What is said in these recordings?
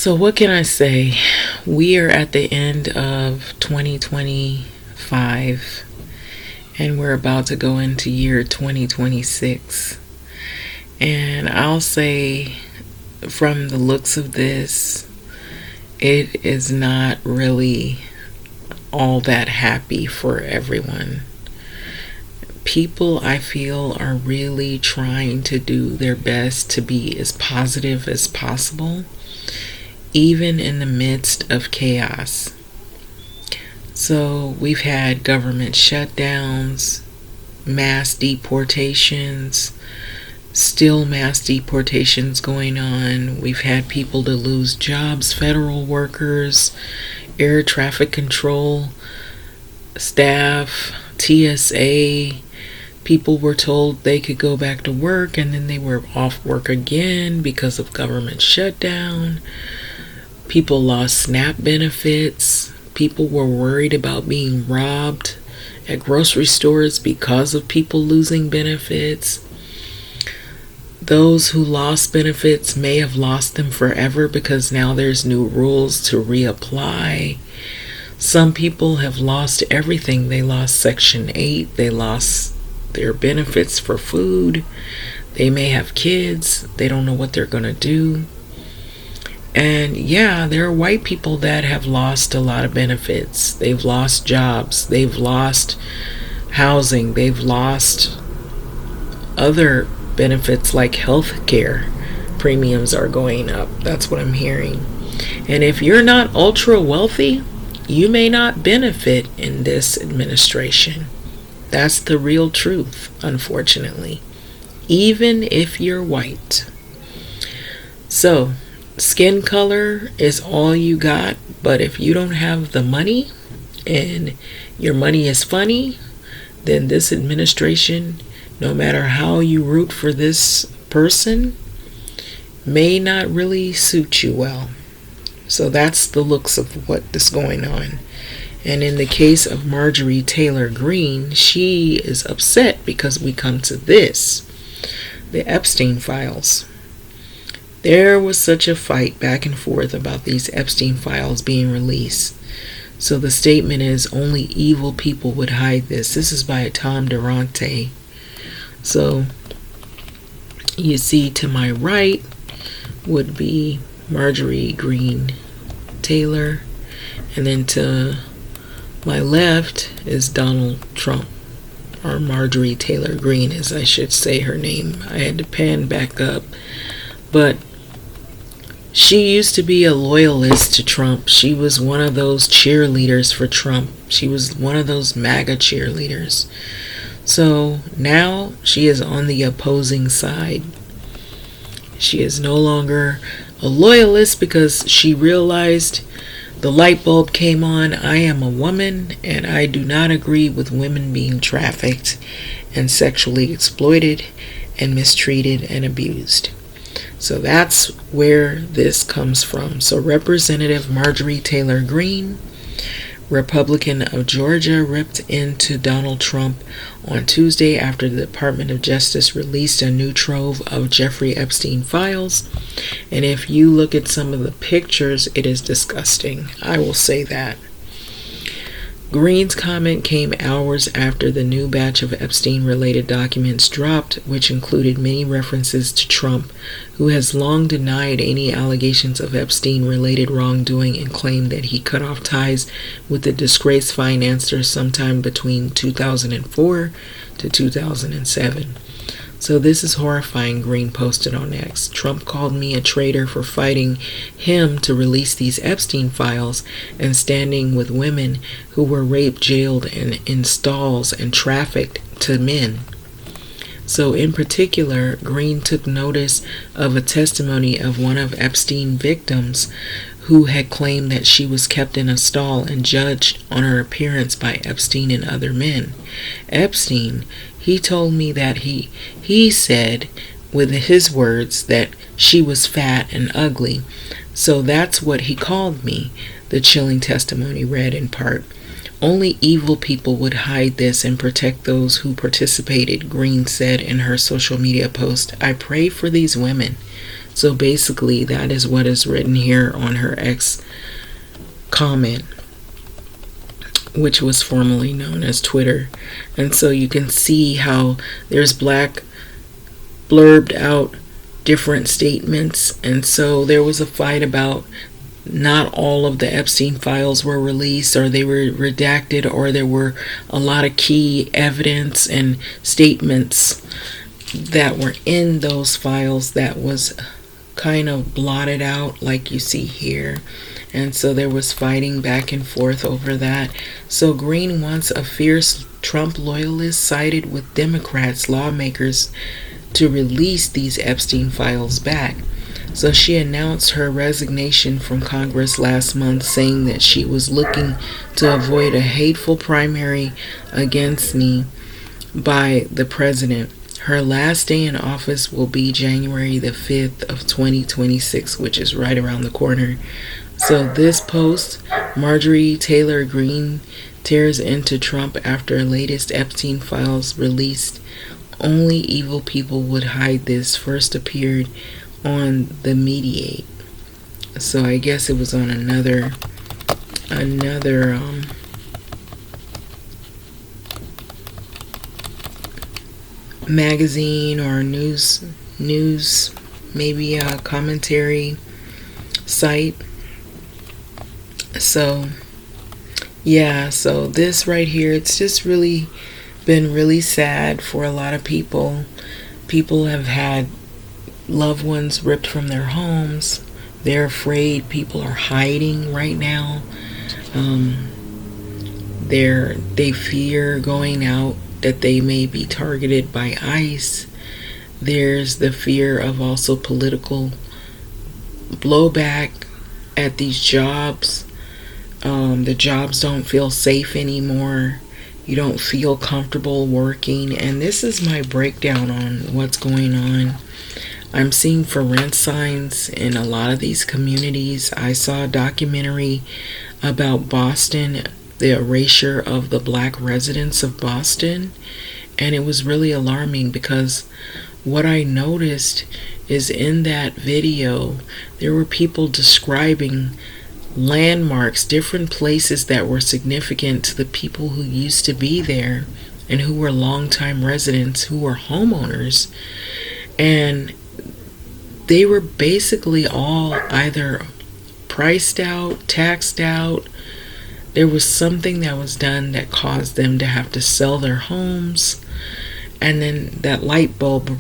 So, what can I say? We are at the end of 2025 and we're about to go into year 2026. And I'll say, from the looks of this, it is not really all that happy for everyone. People, I feel, are really trying to do their best to be as positive as possible, even in the midst of chaos. So we've had government shutdowns, mass deportations, still mass deportations going on. We've had people to lose jobs, federal workers, air traffic control staff, TSA. People were told they could go back to work and then they were off work again because of government shutdown. People lost SNAP benefits. People were worried about being robbed at grocery stores because of people losing benefits. Those who lost benefits may have lost them forever because now there's new rules to reapply. Some people have lost everything. They lost Section 8. They lost their benefits for food. They may have kids. They don't know what they're going to do. And yeah, there are white people that have lost a lot of benefits. They've lost jobs. They've lost housing. They've lost other benefits like health care. Premiums are going up. That's what I'm hearing. And if you're not ultra wealthy, you may not benefit in this administration. That's the real truth, unfortunately. Even if you're white. So, skin color is all you got, but if you don't have the money and your money is funny, then this administration, no matter how you root for this person, may not really suit you well. So that's the looks of what is going on. And in the case of Marjorie Taylor Greene, she is upset because we come to this, the Epstein files. There was such a fight back and forth about these Epstein files being released. So the statement is only evil people would hide this. This is by Tom Durante. So you see to my right would be Marjorie Greene Taylor, and then to my left is Donald Trump, or Marjorie Taylor Greene, as I should say her name. I had to pan back up, but she used to be a loyalist to Trump. She was one of those cheerleaders for Trump. She was one of those MAGA cheerleaders. So now she is on the opposing side. She is no longer a loyalist because she realized the light bulb came on. I am a woman and I do not agree with women being trafficked and sexually exploited and mistreated and abused. So that's where this comes from. So Representative Marjorie Taylor Greene, Republican of Georgia, ripped into Donald Trump on Tuesday after the Department of Justice released a new trove of Jeffrey Epstein files. And if you look at some of the pictures, it is disgusting. I will say that. Greene's comment came hours after the new batch of Epstein-related documents dropped, which included many references to Trump, who has long denied any allegations of Epstein-related wrongdoing and claimed that he cut off ties with the disgraced financier sometime between 2004 to 2007. So this is horrifying, Greene posted on X. Trump called me a traitor for fighting him to release these Epstein files and standing with women who were raped, jailed, and in stalls and trafficked to men. So in particular, Greene took notice of a testimony of one of Epstein victims who had claimed that she was kept in a stall and judged on her appearance by Epstein and other men. Epstein, he told me that he said, with his words, that she was fat and ugly. So that's what he called me, the chilling testimony read in part. Only evil people would hide this and protect those who participated, Greene said in her social media post. I pray for these women. So basically, that is what is written here on her X comment, which was formerly known as Twitter. And so you can see how there's black blurbed out different statements. And so there was a fight about not all of the Epstein files were released, or they were redacted, or there were a lot of key evidence and statements that were in those files that was kind of blotted out, like you see here. And so there was fighting back and forth over that. So Greene, once a fierce Trump loyalist, sided with Democrats lawmakers to release these Epstein files back. So she announced her resignation from Congress last month, saying that she was looking to avoid a hateful primary against me by the president. Her last day in office will be January the 5th of 2026, which is right around the corner. So this post, Marjorie Taylor Greene tears into Trump after latest Epstein files released. Only evil people would hide this, first appeared on the Mediate. So I guess it was on another magazine or news maybe a commentary site. So yeah, so this right here, it's just really been really sad for a lot of people. People have had loved ones ripped from their homes. They're afraid. People are hiding right now. They fear going out, that they may be targeted by ICE. There's the fear of also political blowback at these jobs. The jobs don't feel safe anymore. You don't feel comfortable working. And this is my breakdown on what's going on. I'm seeing for rent signs in a lot of these communities. I saw a documentary about Boston, the erasure of the black residents of Boston, and it was really alarming, because what I noticed is in that video there were people describing landmarks, different places that were significant to the people who used to be there and who were longtime residents, who were homeowners, and they were basically all either priced out, taxed out. There was something that was done that caused them to have to sell their homes. And then that light bulb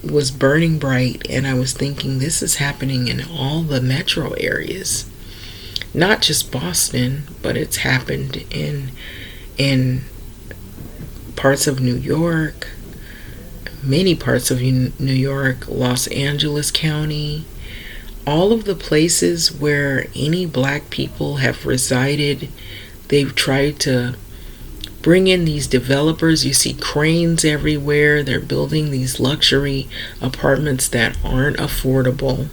was burning bright, and I was thinking, this is happening in all the metro areas. Not just Boston, but it's happened in parts of New York, many parts of New York, Los Angeles County, all of the places where any black people have resided. They've tried to bring in these developers. You see cranes everywhere. They're building these luxury apartments that aren't affordable.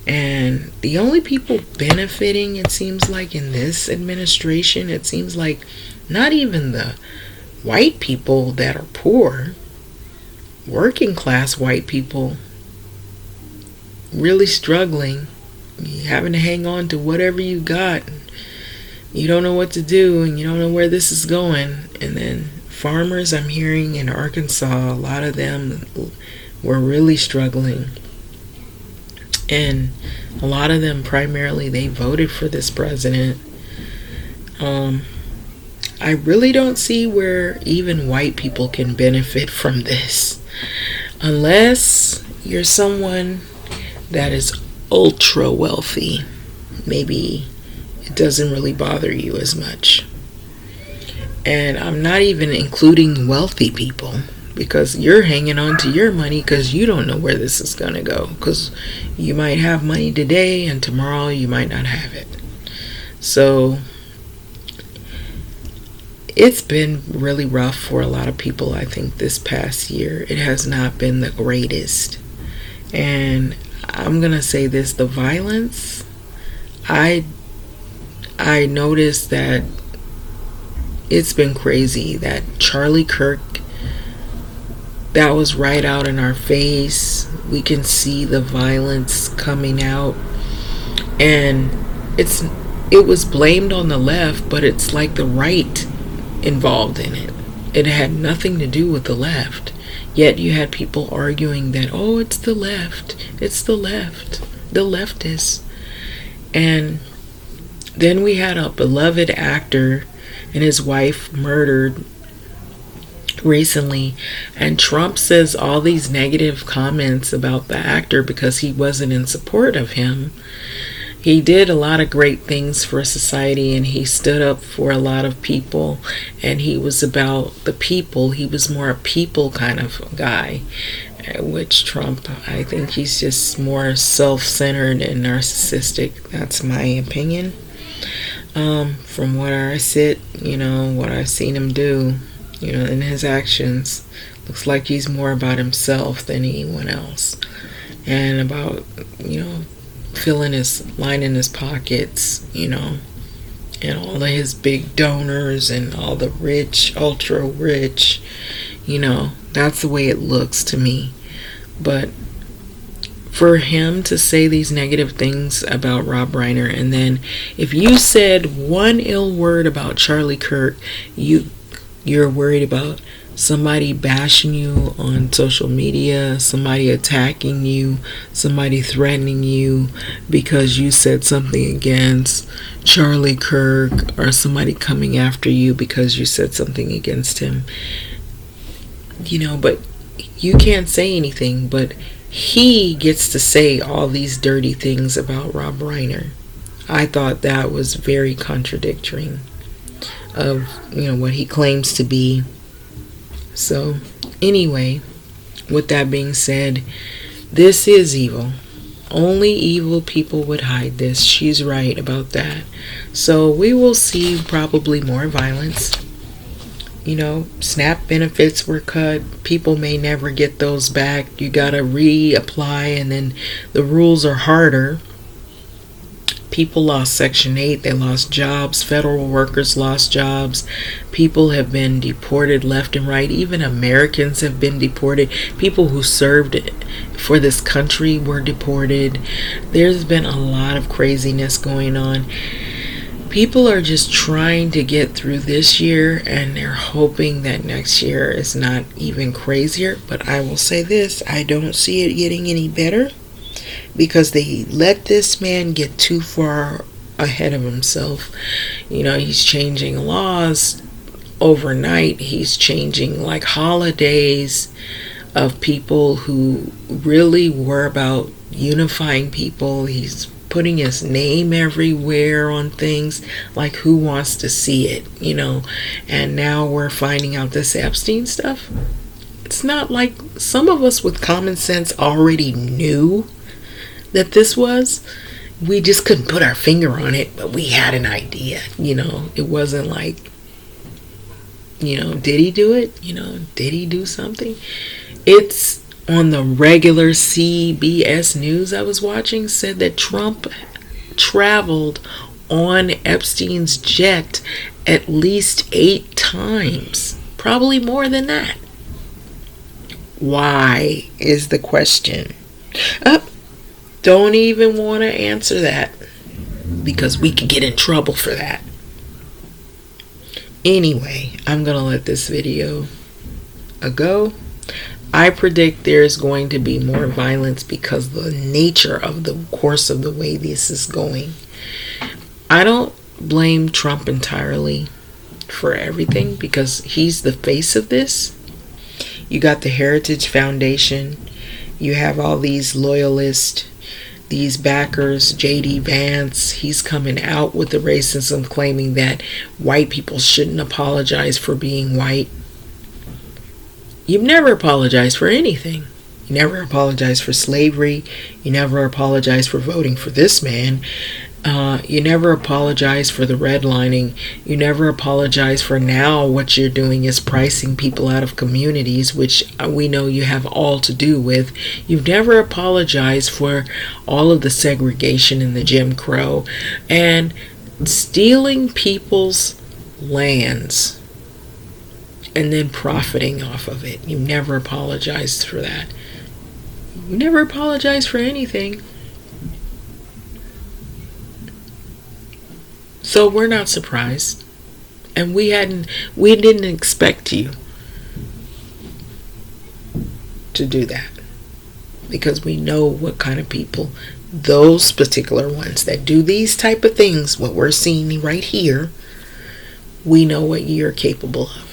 And the only people benefiting, it seems like, in this administration, it seems like not even the white people that are poor, working class white people, really struggling. You having to hang on to whatever you got. You don't know what to do, and you don't know where this is going. And then farmers, I'm hearing in Arkansas, a lot of them were really struggling. And a lot of them, primarily, they voted for this president. I really don't see where even white people can benefit from this, unless you're someone that is ultra wealthy. Maybe it doesn't really bother you as much. And I'm not even including wealthy people, because you're hanging on to your money because you don't know where this is going to go, because you might have money today and tomorrow you might not have it. So it's been really rough for a lot of people. I think this past year it has not been the greatest. And I'm going to say this, the violence, I noticed that it's been crazy, that Charlie Kirk That was right out in our face. We can see the violence coming out, and it's it was blamed on the left, but it's like the right involved in it. It had nothing to do with the left. Yet you had people arguing that, oh, it's the left, the leftists. And then we had a beloved actor and his wife murdered recently, and Trump says all these negative comments about the actor because he wasn't in support of him. He did a lot of great things for society, and he stood up for a lot of people, and he was about the people. He was more a people kind of guy, which Trump, I think he's just more self-centered and narcissistic. That's my opinion. From where I sit, what I've seen him do, in his actions, looks like he's more about himself than anyone else, and about, lining his pockets, and all of his big donors and all the rich, ultra rich, that's the way it looks to me. But for him to say these negative things about Rob Reiner, and then if you said one ill word about Charlie Kirk, you're worried about somebody bashing you on social media, somebody attacking you, somebody threatening you because you said something against Charlie Kirk, or somebody coming after you because you said something against him. But you can't say anything, but he gets to say all these dirty things about Rob Reiner. I thought that was very contradictory of, what he claims to be. So, anyway, with that being said, this is evil. Only evil people would hide this. She's right about that. So, we will see probably more violence. SNAP benefits were cut. People may never get those back. You gotta reapply, and then the rules are harder. People lost Section 8, they lost jobs, federal workers lost jobs, people have been deported left and right, even Americans have been deported, people who served for this country were deported. There's been a lot of craziness going on. People are just trying to get through this year, and they're hoping that next year is not even crazier. But I will say this, I don't see it getting any better, because they let this man get too far ahead of himself. He's changing laws overnight. He's changing like holidays of people who really were about unifying people. He's putting his name everywhere on things, like who wants to see it, and now we're finding out this Epstein stuff. It's not like some of us with common sense already knew that this was. We just couldn't put our finger on it, but we had an idea. It wasn't like, did he do it? Did he do something? It's on the regular CBS News I was watching, said that Trump traveled on Epstein's jet at least 8 times, probably more than that. Why is the question. Don't even want to answer that, because we could get in trouble for that. Anyway, I'm going to let this video go. I predict there's going to be more violence because of the nature of the course of the way this is going. I don't blame Trump entirely for everything, because he's the face of this. You got the Heritage Foundation. You have all these loyalists, these backers, J.D. Vance. He's coming out with the racism, claiming that white people shouldn't apologize for being white. You've never apologized for anything. You never apologized for slavery. You never apologized for voting for this man. You never apologized for the redlining. You never apologized for now what you're doing is pricing people out of communities, which we know you have all to do with. You've never apologized for all of the segregation and the Jim Crow and stealing people's lands and then profiting off of it. You never apologized for that. You never apologized for anything. So we're not surprised. And we didn't expect you to do that. Because we know what kind of people, those particular ones that do these type of things, what we're seeing right here, we know what you're capable of.